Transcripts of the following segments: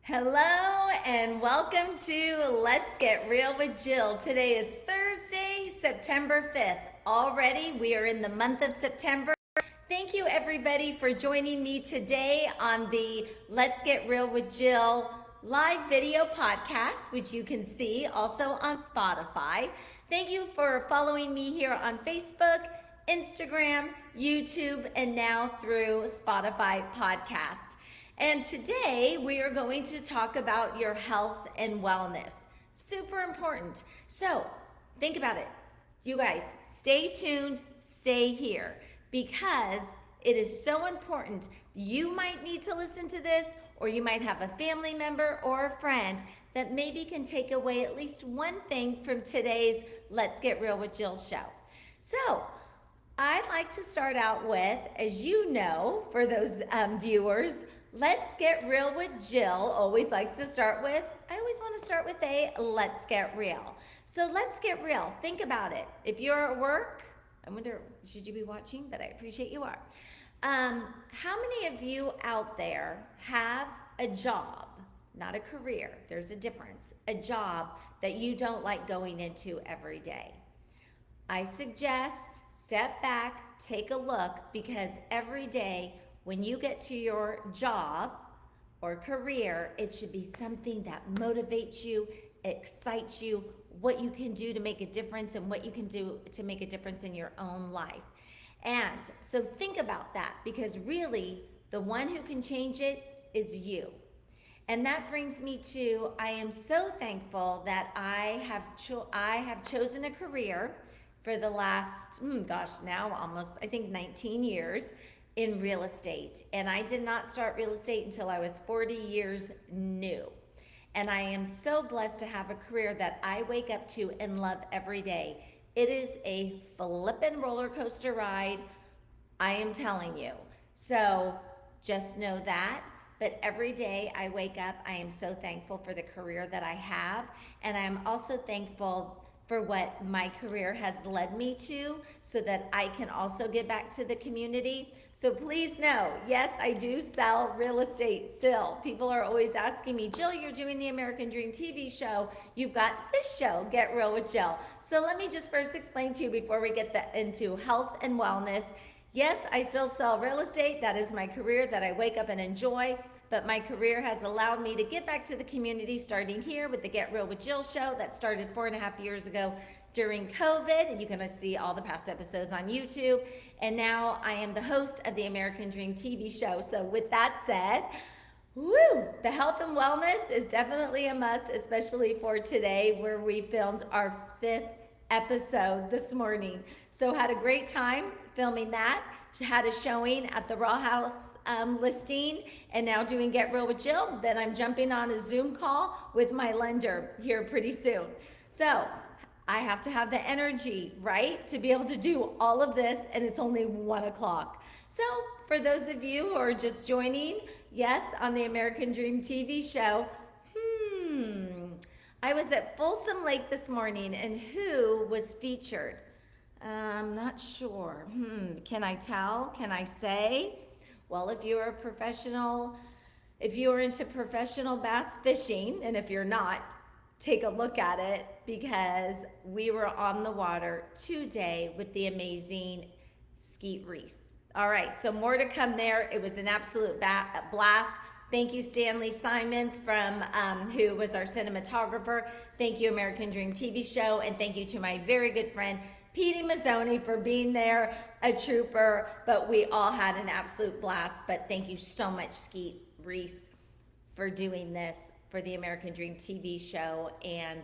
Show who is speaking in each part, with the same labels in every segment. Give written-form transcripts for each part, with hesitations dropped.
Speaker 1: Hello and welcome to Let's Get Real with Jill. Today is Thursday, September 5th. Already we are in the month of September. Thank you everybody for joining me today on the Let's Get Real with Jill live video podcast, which you can see also on Spotify. Thank you for following me here on Facebook, Instagram, YouTube, and now through Spotify podcast. And today we are going to talk about your health and wellness. Super important. So think about it. You guys, stay tuned, stay here, because it is so important. You might need to listen to this, or you might have a family member or a friend that maybe can take away at least one thing from today's Let's Get Real with Jill show. So, I'd like to start out with, as you know, for those viewers, Let's Get Real with Jill always likes to start with, I always want to start with a let's get real. So let's get real. Think about it. If you're at work, I wonder, should you be watching? But I appreciate you are. How many of you out there have a job, not a career, there's a difference, a job that you don't like going into every day? I suggest step back, take a look, because every day when you get to your job or career, it should be something that motivates you, excites you, what you can do to make a difference and what you can do to make a difference in your own life. And so think about that, because really the one who can change it is you. And that brings me to, I am so thankful that I have chosen a career for the last, now almost, I think 19 years in real estate. And I did not start real estate until I was 40 years new. And I am so blessed to have a career that I wake up to and love every day. It is a flippin' roller coaster ride, I am telling you. So just know that. But every day I wake up, I am so thankful for the career that I have. And I'm also thankful for what my career has led me to, so that I can also give back to the community. So please know, yes, I do sell real estate still. People are always asking me, Jill, you're doing the American Dream TV show. You've got this show, Get Real with Jill. So let me just first explain to you before we get into health and wellness. Yes, I still sell real estate. That is my career that I wake up and enjoy. But my career has allowed me to give back to the community, starting here with the Get Real with Jill show that started 4.5 years ago during COVID. And you can see all the past episodes on YouTube. And now I am the host of the American Dream TV show. So with that said, the health and wellness is definitely a must, especially for today, where we filmed our 5th episode this morning. So had a great time filming that. Had a showing at the Raw House listing, and now doing Get Real with Jill. Then I'm jumping on a Zoom call with my lender here pretty soon. So I have to have the energy, right, to be able to do all of this, and it's only 1 o'clock. So for those of you who are just joining, yes, on the American Dream TV show, I was at Folsom Lake this morning, and who was featured? I'm not sure. Can I tell? Can I say? Well, if you're a professional, if you're into professional bass fishing, and if you're not, take a look at it, because we were on the water today with the amazing Skeet Reese. All right, so more to come there. It was an absolute blast. Thank you, Stanley Simons, from who was our cinematographer. Thank you, American Dream TV show, and thank you to my very good friend, Petey Mazzoni, for being there, a trooper. But we all had an absolute blast. But thank you so much, Skeet Reese, for doing this for the American Dream TV show and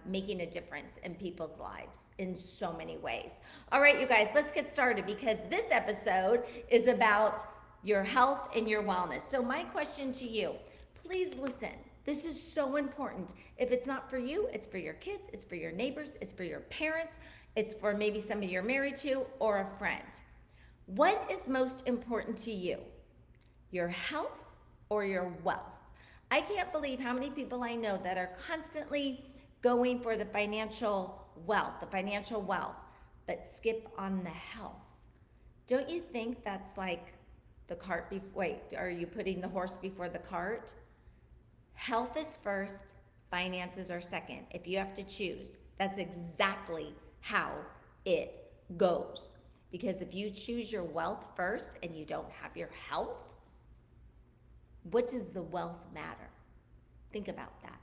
Speaker 1: making a difference in people's lives in so many ways. All right, you guys, let's get started, because this episode is about your health and your wellness. So my question to you, please listen. This is so important. If it's not for you, it's for your kids, it's for your neighbors, it's for your parents, it's for maybe somebody you're married to or a friend. What is most important to you? Your health or your wealth? I can't believe how many people I know that are constantly going for the financial wealth, but skip on the health. Don't you think that's like the cart before, wait, are you putting the horse before the cart? Health is first, finances are second. If you have to choose, that's exactly how it goes. Because if you choose your wealth first and you don't have your health, what does the wealth matter? Think about that.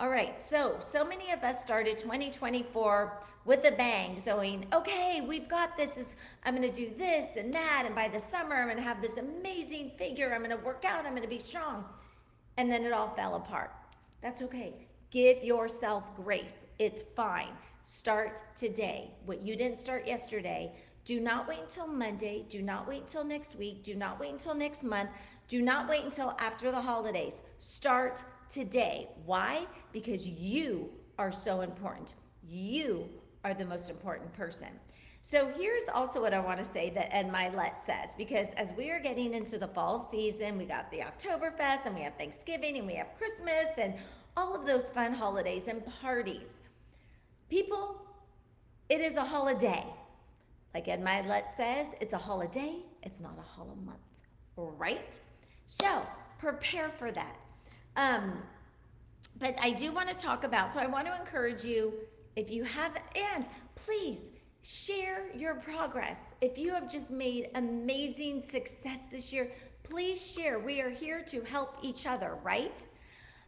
Speaker 1: All right, so many of us started 2024 with a bang, going, okay, we've got this. I'm gonna do this and that, and by the summer, I'm gonna have this amazing figure. I'm gonna work out, I'm gonna be strong. And then it all fell apart. That's okay. Give yourself grace. It's fine. Start today. What you didn't start yesterday, do not wait until Monday. Do not wait until next week. Do not wait until next month. Do not wait until after the holidays. Start today. Why? Because you are so important. You are the most important person. So here's also what I want to say that Ed Milet says, because as we are getting into the fall season, we got the Oktoberfest and we have Thanksgiving and we have Christmas and all of those fun holidays and parties. People, it is a holiday. Like Ed Milet says, it's a holiday, it's not a holiday month, right? So prepare for that. But I do want to talk about, so I want to encourage you, if you have, and please share your progress. If you have just made amazing success this year, please share. We are here to help each other, right?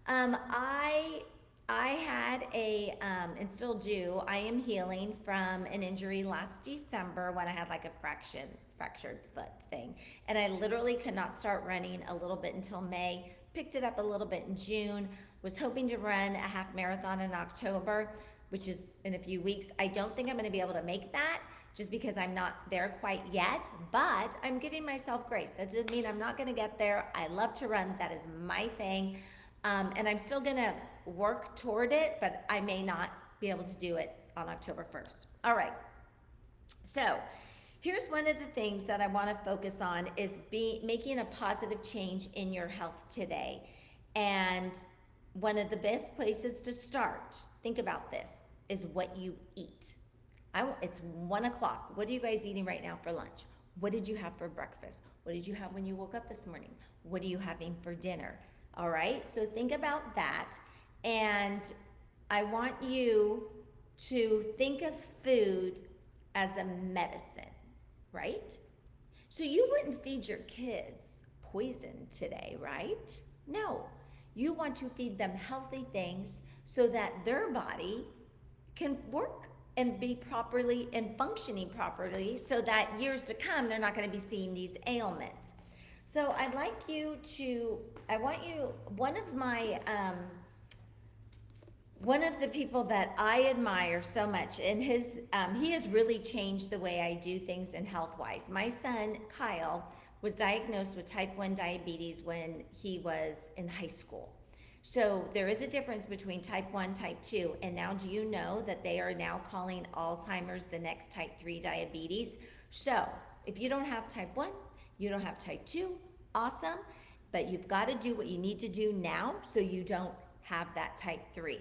Speaker 1: I had and still do, I am healing from an injury last December when I had like a fractured foot thing. And I literally could not start running a little bit until May, picked it up a little bit in June, was hoping to run a half marathon in October, which is in a few weeks. I don't think I'm gonna be able to make that just because I'm not there quite yet, but I'm giving myself grace. That doesn't mean I'm not gonna get there. I love to run, that is my thing. And I'm still gonna work toward it, but I may not be able to do it on October 1st. All right, so here's one of the things that I wanna focus on is making a positive change in your health today. And one of the best places to start, think about this, is what you eat. It's 1 o'clock. What are you guys eating right now for lunch? What did you have for breakfast? What did you have when you woke up this morning? What are you having for dinner? All right, so think about that. And I want you to think of food as a medicine, right? So you wouldn't feed your kids poison today, right? No, you want to feed them healthy things so that their body can work and be properly and functioning properly so that years to come, they're not gonna be seeing these ailments. So I'd like you to, one of the people that I admire so much, and he has really changed the way I do things in health-wise. My son, Kyle, was diagnosed with type 1 diabetes when he was in high school. So there is a difference between type 1, type 2, and now do you know that they are now calling Alzheimer's the next type 3 diabetes? So if you don't have type 1, you don't have type 2, awesome, but you've got to do what you need to do now so you don't have that type 3.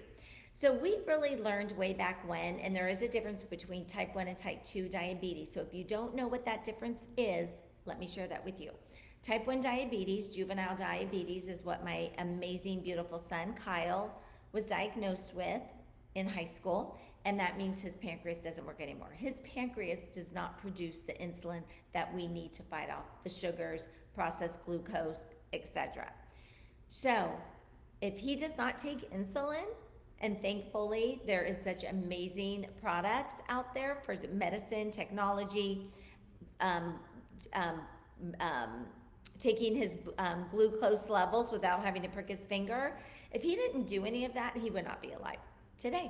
Speaker 1: So we really learned way back when, and there is a difference between type 1 and type 2 diabetes. So if you don't know what that difference is, let me share that with you. Type 1 diabetes, juvenile diabetes, is what my amazing, beautiful son, Kyle, was diagnosed with in high school. And that means his pancreas doesn't work anymore. His pancreas does not produce the insulin that we need to fight off the sugars, processed glucose, etc. So if he does not take insulin, and thankfully there is such amazing products out there for medicine, technology, taking his glucose levels without having to prick his finger. If he didn't do any of that, he would not be alive today.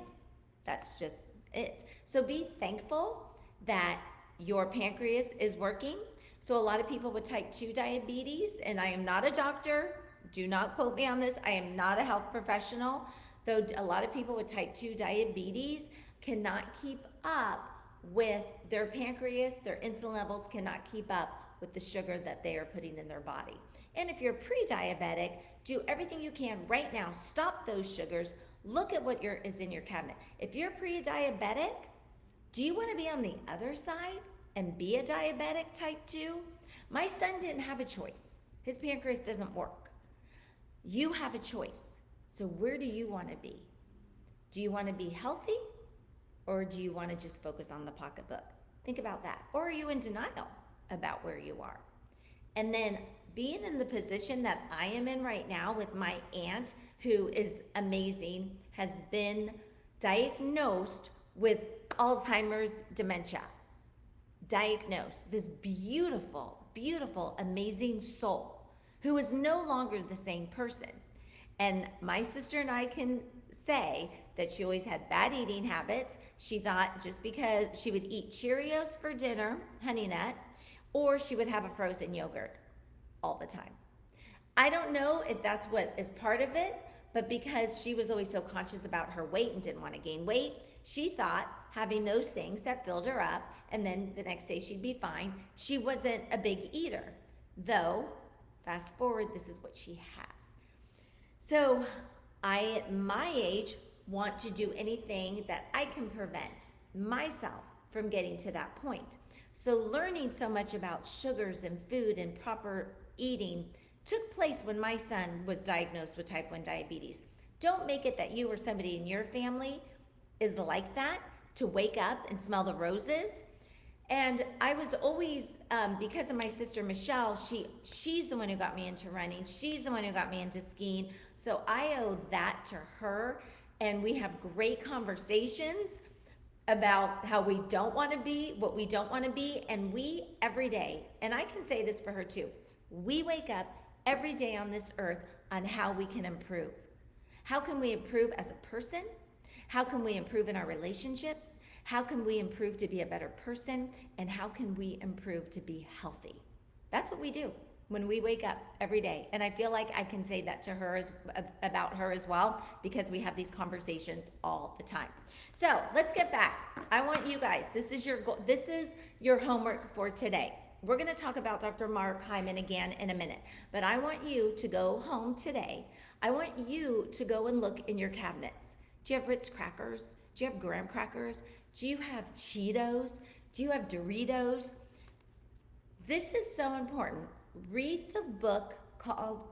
Speaker 1: That's just it. So be thankful that your pancreas is working. So a lot of people with type 2 diabetes, and I am not a doctor, do not quote me on this, I am not a health professional, though a lot of people with type 2 diabetes cannot keep up with their pancreas, their insulin levels cannot keep up with the sugar that they are putting in their body. And if you're pre-diabetic, do everything you can right now, stop those sugars, look at what is in your cabinet. If you're pre-diabetic, do you want to be on the other side and be a diabetic type 2? My son didn't have a choice. His pancreas doesn't work. You have a choice. So where do you want to be? Do you want to be healthy, or do you want to just focus on the pocketbook? Think about that. Or are you in denial about where you are? And then being in the position that I am in right now with my aunt, who is amazing, has been diagnosed with Alzheimer's dementia. Diagnosed. This beautiful, beautiful, amazing soul who is no longer the same person. And my sister and I can say that she always had bad eating habits. She thought just because she would eat Cheerios for dinner, Honey Nut, or she would have a frozen yogurt all the time. I don't know if that's what is part of it, but because she was always so conscious about her weight and didn't want to gain weight, she thought having those things that filled her up and then the next day she'd be fine. She wasn't a big eater, though, fast forward, this is what she has. So I, at my age, want to do anything that I can prevent myself from getting to that point. So learning so much about sugars and food and proper eating took place when my son was diagnosed with type 1 diabetes. Don't make it that you or somebody in your family is like that, to wake up and smell the roses. And I was always, because of my sister Michelle, she's the one who got me into running. She's the one who got me into skiing. So I owe that to her. And we have great conversations about how we don't want to be, what we don't want to be. And we, every day, and I can say this for her too, we wake up every day on this earth on how we can improve. How can we improve as a person? How can we improve in our relationships? How can we improve to be a better person? And how can we improve to be healthy? That's what we do when we wake up every day. And I feel like I can say that to her about her as well, because we have these conversations all the time. So let's get back. I want you guys, this is your homework for today. We're going to talk about Dr. Mark Hyman again in a minute, but I want you to go home today. I want you to go and look in your cabinets. Do you have Ritz crackers? Do you have graham crackers? Do you have Cheetos? Do you have Doritos? This is so important. Read the book called,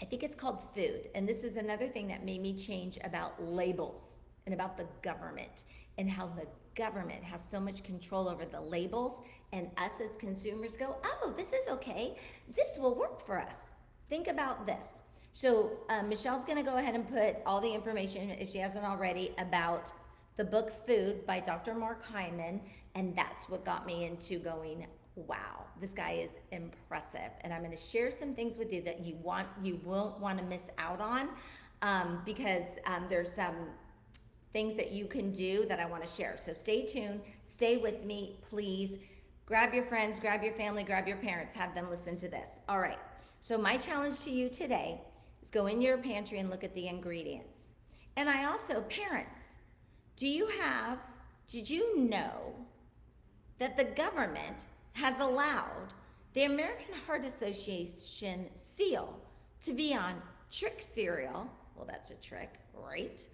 Speaker 1: I think it's called Food. And this is another thing that made me change about labels and about the government and how the government has so much control over the labels, and us as consumers go, oh, this is okay. This will work for us. Think about this. So Michelle's gonna go ahead and put all the information, if she hasn't already, about the book Food by Dr. Mark Hyman, and that's what got me into going, wow, this guy is impressive. And I'm gonna share some things with you that you won't wanna miss out on, because there's some things that you can do that I wanna share. So stay tuned, stay with me, please. Grab your friends, grab your family, grab your parents, have them listen to this. All right, so my challenge to you today is go in your pantry and look at the ingredients. And I also, parents, did you know that the government has allowed the American Heart Association seal to be on Trick cereal? Well, that's a trick, right?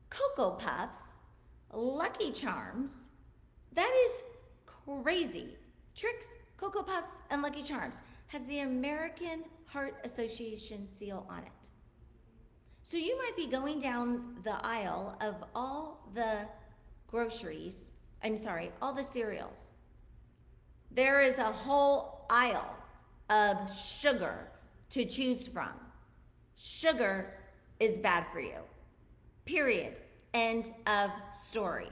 Speaker 1: Cocoa Puffs, Lucky Charms. That is crazy. Trix, Cocoa Puffs, and Lucky Charms has the American Heart Association seal on it. So you might be going down the aisle of all the groceries, all the cereals. There is a whole aisle of sugar to choose from. Sugar is bad for you. Period. End of story.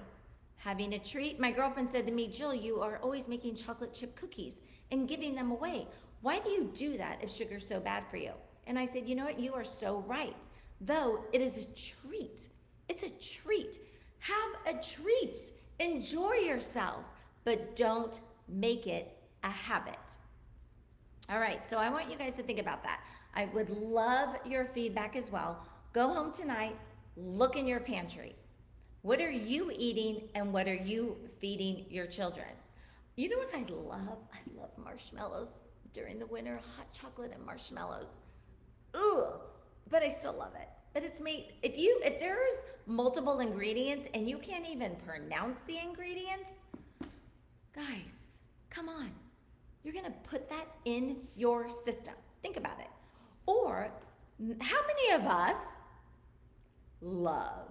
Speaker 1: Having a treat. My girlfriend said to me, Jill, you are always making chocolate chip cookies and giving them away. Why do you do that if sugar's so bad for you? And I said, you know what? You are so right. Though it is a treat. It's a treat. Have a treat. Enjoy yourselves, but don't make it a habit. All right, so I want you guys to think about that. I would love your feedback as well. Go home tonight, look in your pantry. What are you eating and what are you feeding your children? You know what I love? I love marshmallows during the winter, hot chocolate and marshmallows. Ugh, but I still love it. But it's made, if there's multiple ingredients and you can't even pronounce the ingredients, guys, come on. You're gonna put that in your system. Think about it. Or how many of us love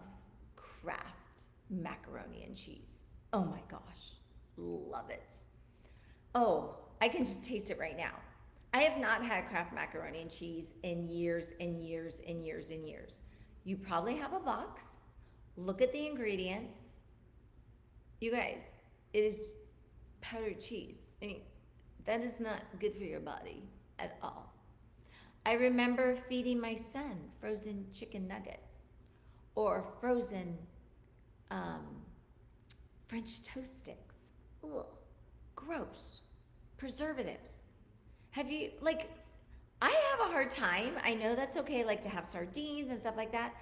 Speaker 1: Kraft macaroni and cheese. Oh my gosh, love it. Oh, I can just taste it right now. I have not had Kraft macaroni and cheese in years and years and years and years. You probably have a box. Look at the ingredients. You guys, it is powdered cheese. I mean, that is not good for your body at all. I remember feeding my son frozen chicken nuggets or frozen um, French toast sticks. Ugh, gross. Preservatives. Have you, like, I have a hard time. I know that's okay, like to have sardines and stuff like that.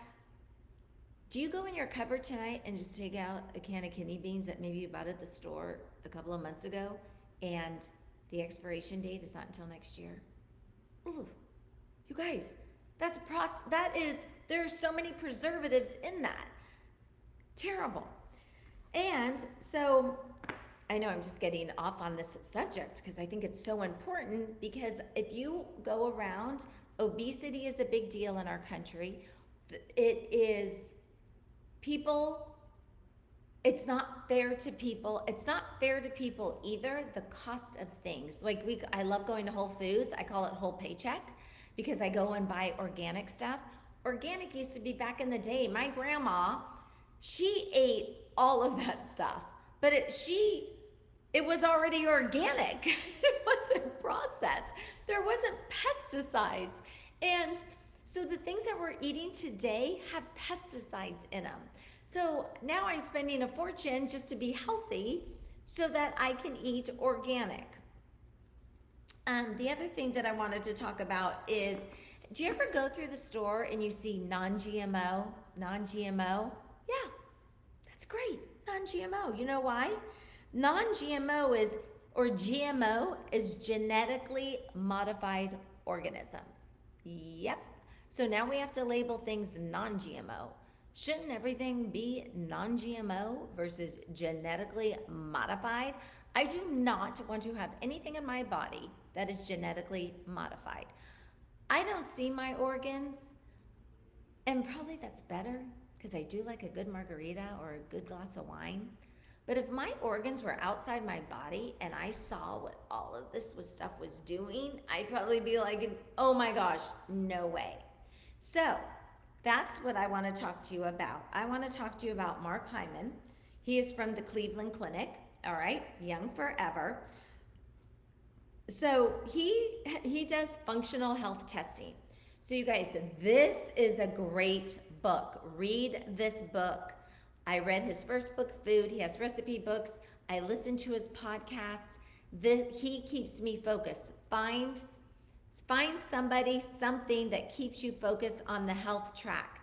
Speaker 1: Do you go in your cupboard tonight and just take out a can of kidney beans that maybe you bought at the store a couple of months ago and the expiration date is not until next year? Ooh, you guys, there's so many preservatives in that. Terrible. And so I know I'm just getting off on this subject because I think it's so important, because if you go around, obesity is a big deal in our country. It is people, it's not fair to people. It's not fair to people either, the cost of things. Like I love going to Whole Foods. I call it whole paycheck because I go and buy organic stuff. Organic used to be back in the day. My grandma, she ate all of that stuff, but it was already organic. It wasn't processed. There wasn't pesticides. And so the things that we're eating today have pesticides in them. So now I'm spending a fortune just to be healthy so that I can eat organic. The other thing that I wanted to talk about is, do you ever go through the store and you see non-GMO? Yeah, that's great, non-GMO. You know why? Non-GMO GMO is genetically modified organisms. Yep. So now we have to label things non-GMO. Shouldn't everything be non-GMO versus genetically modified? I do not want to have anything in my body that is genetically modified. I don't see my organs, and probably that's better because I do like a good margarita or a good glass of wine. But if my organs were outside my body and I saw what all of this stuff was doing, I'd probably be like, oh my gosh, no way. So that's what I want to talk to you about. I want to talk to you about Mark Hyman. He is from the Cleveland Clinic, all right, Young Forever. So he does functional health testing. So you guys, this is a great book. Read this book. I read his first book, Food. He has recipe books. I listen to his podcast. He keeps me focused. Find something that keeps you focused on the health track.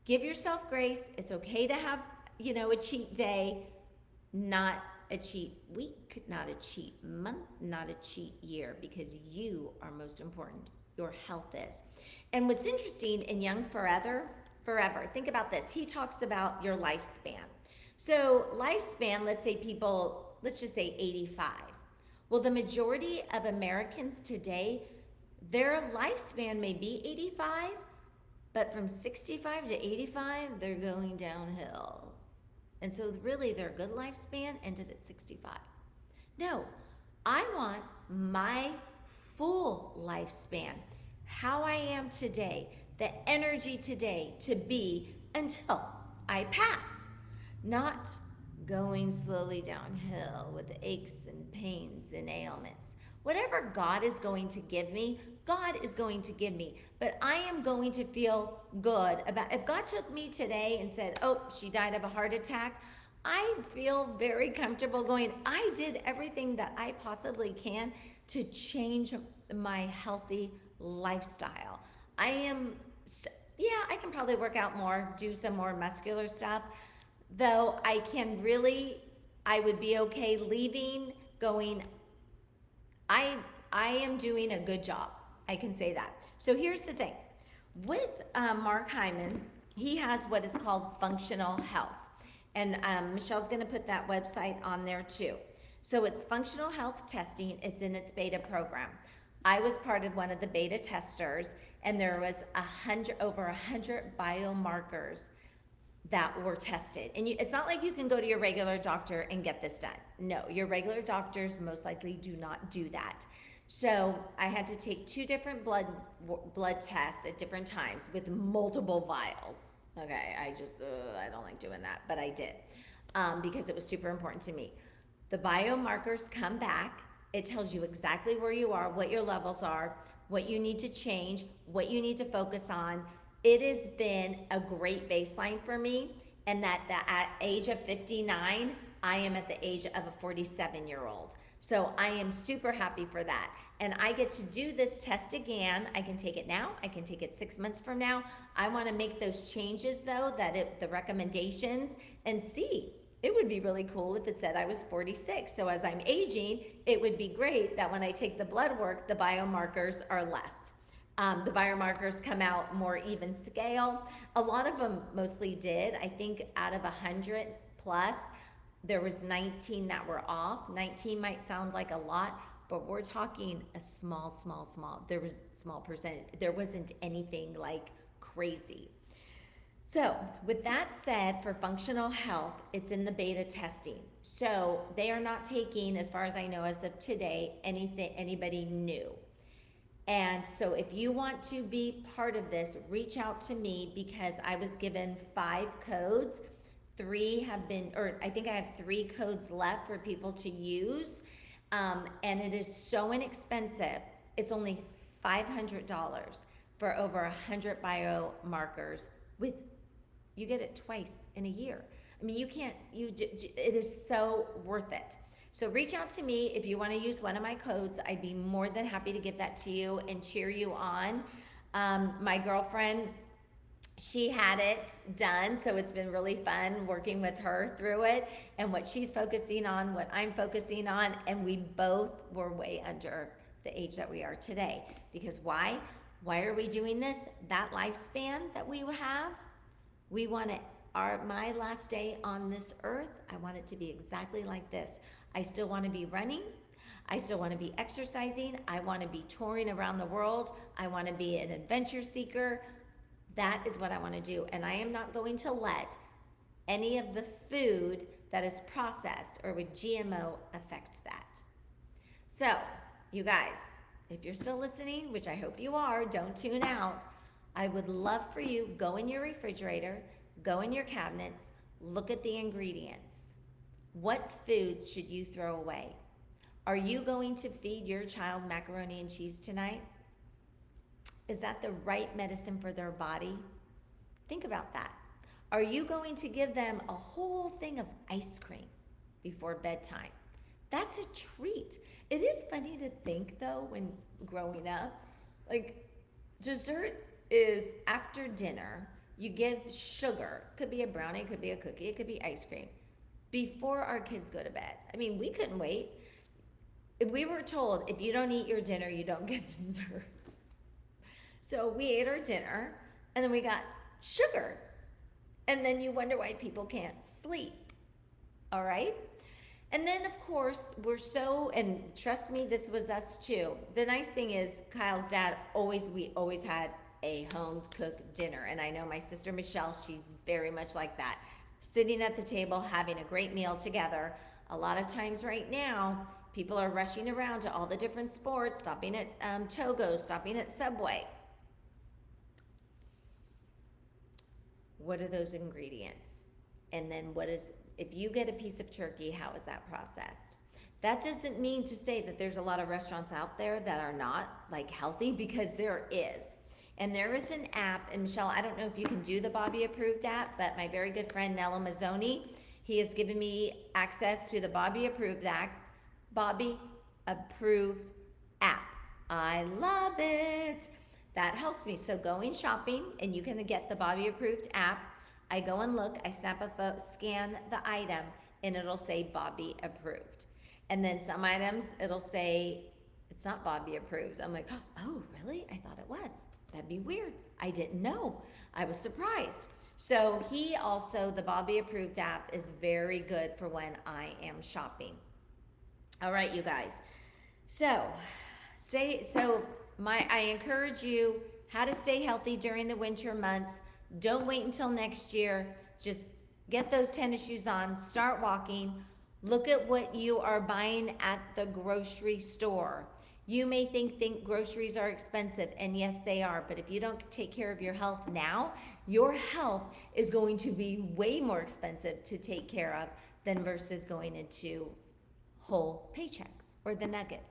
Speaker 1: Give yourself grace. It's okay to have, a cheat day, not a cheat week, not a cheat month, not a cheat year, because you are most important. Your health is. And what's interesting in Young Forever, think about this. He talks about your lifespan. So lifespan, let's just say 85. Well, the majority of Americans today, their lifespan may be 85, but from 65 to 85, they're going downhill. And so really their good lifespan ended at 65. No, I want my full lifespan, how I am today, the energy today to be until I pass, not going slowly downhill with aches and pains and ailments. Whatever God is going to give me, God is going to give me. But I am going to feel good about, if God took me today and said, oh, she died of a heart attack, I feel very comfortable going, I did everything that I possibly can to change my healthy lifestyle. I can probably work out more, do some more muscular stuff, though I would be okay leaving, going, I am doing a good job. I can say that. So here's the thing. With Mark Hyman, he has what is called functional health. And Michelle's going to put that website on there too. So it's functional health testing. It's in its beta program. I was part of one of the beta testers, and there was over 100 biomarkers that were tested. And it's not like you can go to your regular doctor and get this done. No, your regular doctors most likely do not do that. So I had to take 2 different blood tests at different times with multiple vials. Okay, I don't like doing that, but I did because it was super important to me. The biomarkers come back. It tells you exactly where you are, what your levels are, what you need to change, what you need to focus on. It has been a great baseline for me, and that at age of 59, I am at the age of a 47-year-old. So I am super happy for that. And I get to do this test again. I can take it now. I can take it 6 months from now. I want to make those changes though, the recommendations, and see. It would be really cool if it said I was 46. So as I'm aging, it would be great that when I take the blood work, the biomarkers are less. The biomarkers come out more even scale. A lot of them mostly did. I think out of 100 plus, there was 19 that were off. 19 might sound like a lot, but we're talking a small. There was small percentage. There wasn't anything like crazy. So with that said, for functional health, it's in the beta testing. So they are not taking, as far as I know, as of today, anybody new. And so if you want to be part of this, reach out to me because I was given 5 codes. 3 have been, or I think I have 3 codes left for people to use. And it is so inexpensive. It's only $500 for over 100 biomarkers with, you get it twice in a year. I mean, it is so worth it. So reach out to me if you want to use one of my codes. I'd be more than happy to give that to you and cheer you on. My girlfriend, she had it done, so it's been really fun working with her through it and what she's focusing on, what I'm focusing on, and we both were way under the age that we are today. Because why? Why are we doing this? That lifespan that we have, we want it, my last day on this earth, I want it to be exactly like this. I still want to be running. I still want to be exercising. I want to be touring around the world. I want to be an adventure seeker. That is what I want to do. And I am not going to let any of the food that is processed or with GMO affect that. So, you guys, if you're still listening, which I hope you are, don't tune out. I would love for you, go in your refrigerator, go in your cabinets, look at the ingredients. What foods should you throw away? Are you going to feed your child macaroni and cheese tonight? Is that the right medicine for their body? Think about that. Are you going to give them a whole thing of ice cream before bedtime? That's a treat. It is funny to think though, when growing up, like dessert is after dinner, you give sugar. Could be a brownie, could be a cookie, it could be ice cream before our kids go to bed. I mean, we couldn't wait. If we were told, if you don't eat your dinner, you don't get dessert. So we ate our dinner and then we got sugar. And then you wonder why people can't sleep. All right? And then of course, and trust me, this was us too. The nice thing is Kyle's dad we always had a home cooked dinner. And I know my sister Michelle, she's very much like that. Sitting at the table, having a great meal together. A lot of times right now, people are rushing around to all the different sports, stopping at Togo, stopping at Subway. What are those ingredients? And then if you get a piece of turkey, how is that processed? That doesn't mean to say that there's a lot of restaurants out there that are not like healthy, because there is. And there is an app, and Michelle, I don't know if you can do the Bobby Approved app, but my very good friend Nella Mazzoni, he has given me access to the Bobby Approved app. I love it. That helps me. So going shopping, and you can get the Bobby Approved app. I go and look, I scan the item, and it'll say Bobby Approved. And then some items, it'll say, it's not Bobby Approved. I'm like, oh, really? I thought it was. That'd be weird. I didn't know. I was surprised. So the Bobby Approved app is very good for when I am shopping. All right, you guys. I encourage you how to stay healthy during the winter months. Don't wait until next year. just get those tennis shoes on, start walking. Look at what you are buying at the grocery store. You may think groceries are expensive, and yes, they are. But if you don't take care of your health now, your health is going to be way more expensive to take care of than versus going into whole paycheck or the nugget.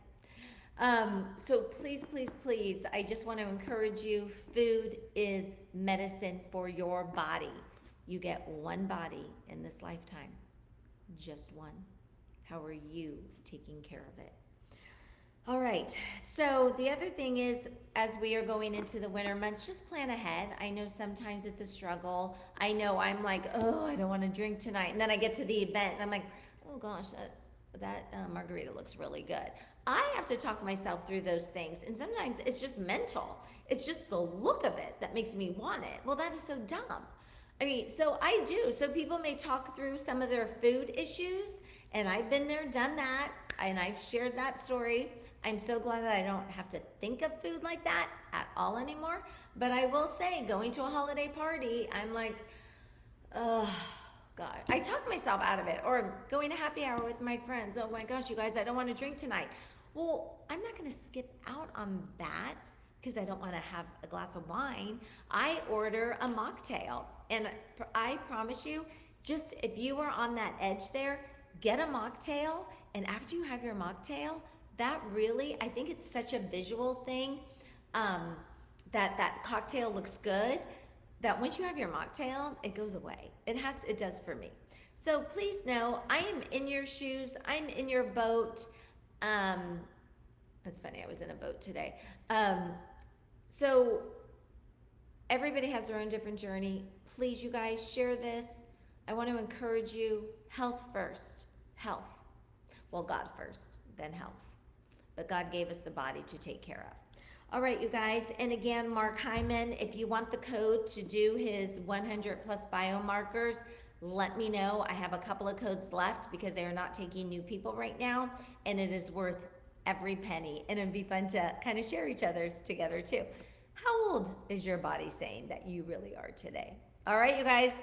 Speaker 1: So please, please, please, I just want to encourage you. Food is medicine for your body. You get one body in this lifetime, just one. How are you taking care of it? All right, so the other thing is, as we are going into the winter months, just plan ahead. I know sometimes it's a struggle. I know I'm like, oh, I don't want to drink tonight. And then I get to the event and I'm like, oh gosh, that margarita looks really good. I have to talk myself through those things. And sometimes it's just mental. It's just the look of it that makes me want it. Well, that is so dumb. I mean, so I do. So people may talk through some of their food issues, and I've been there, done that, and I've shared that story. I'm so glad that I don't have to think of food like that at all anymore. But I will say, going to a holiday party, I'm like, oh, God. I talk myself out of it. Or going to happy hour with my friends. Oh my gosh, you guys, I don't want to drink tonight. Well, I'm not going to skip out on that because I don't want to have a glass of wine. I order a mocktail. And I promise you, just if you are on that edge there, get a mocktail. And after you have your mocktail, that really, I think it's such a visual thing, that cocktail looks good, that once you have your mocktail, it goes away. It does for me. So please know, I am in your shoes. I'm in your boat. That's funny, I was in a boat today. So everybody has their own different journey. Please, you guys, share this. I want to encourage you, health first. Health. Well, God first, then health. But God gave us the body to take care of. All right, you guys. And again, Mark Hyman, if you want the code to do his 100 plus biomarkers, let me know. I have a couple of codes left because they are not taking new people right now. And it is worth every penny. And it'd be fun to kind of share each other's together too. How old is your body saying that you really are today? All right, you guys.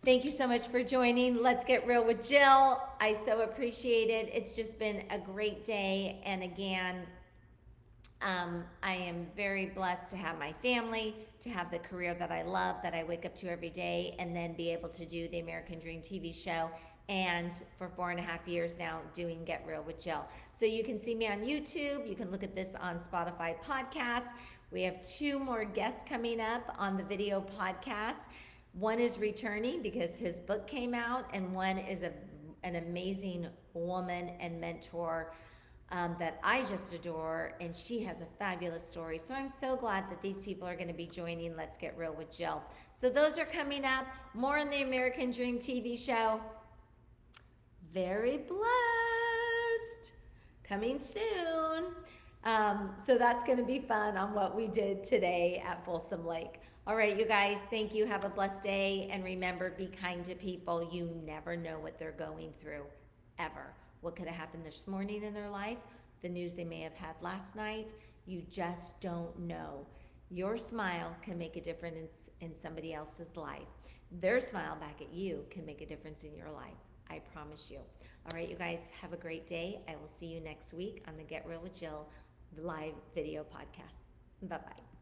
Speaker 1: Thank you so much for joining. Let's Get Real with Jill. I so appreciate it. It's just been a great day. And again, I am very blessed to have my family, to have the career that I love, that I wake up to every day, and then be able to do the American Dream TV show. And for 4.5 years now, doing Get Real with Jill. So you can see me on YouTube. You can look at this on Spotify podcast. We have 2 more guests coming up on the video podcast. One is returning because his book came out, and one is an amazing woman and mentor that I just adore, and she has a fabulous story. So I'm so glad that these people are going to be joining Let's Get Real with Jill. So those are coming up. More on the American Dream TV show. Very blessed. Coming soon. So that's going to be fun on what we did today at Folsom Lake. All right, you guys, thank you. Have a blessed day. And remember, be kind to people. You never know what they're going through, ever. What could have happened this morning in their life, the news they may have had last night. You just don't know. Your smile can make a difference in somebody else's life. Their smile back at you can make a difference in your life. I promise you. All right, you guys, have a great day. I will see you next week on the Get Real with Jill live video podcast. Bye-bye.